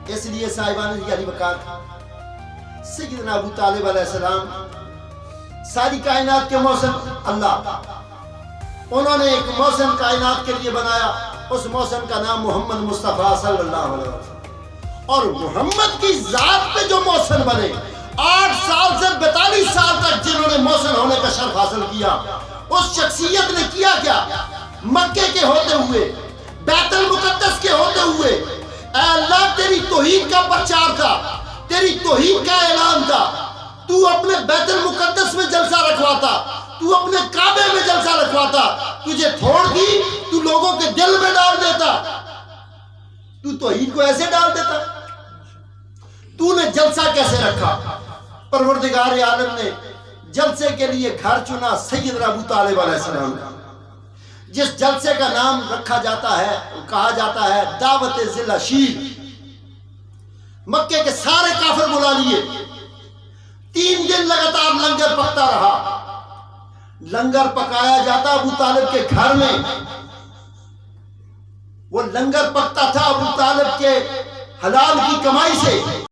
اس لیے صاحبان یعنی وقات سیدنا ابو طالب علیہ السلام ساری کائنات کے موسم اللہ انہوں نے ایک موسم کائنات کے لیے بنایا، اس موسم کا نام محمد مصطفیٰ صلی اللہ علیہ وسلم۔ اور محمد کی ذات پہ جو موسم بنے 8 سال سے 42 سال تک جنہوں نے موسم ہونے کا شرف حاصل کیا، اس شخصیت نے کیا کیا؟ مکے کے ہوتے ہوئے، بیت المقدس کے ہوتے ہوئے، اے اللہ تیری توحید کا پرچار تھا، تیری توحید کا اعلان تھا، تو اپنے بیت المقدس میں جلسہ رکھواتا، تو اپنے کعبے میں جلسہ رکھواتا، تجھے تھوڑ دی تو لوگوں کے دل میں ڈال دیتا، تو توحید کو ایسے ڈال دیتا، تو نے جلسہ کیسے رکھا؟ پروردگار عالم نے جلسے کے لیے گھر چنا سیدنا ابو طالب علیہ السلام کا، جس جلسے کا نام رکھا جاتا ہے، کہا جاتا ہے دعوت ذی العشیر۔ مکے کے سارے کافر بلا لیے، 3 دن لگاتار لنگر پکتا رہا، لنگر پکایا جاتا ابو طالب کے گھر میں، وہ لنگر پکتا تھا ابو طالب کے حلال کی کمائی سے۔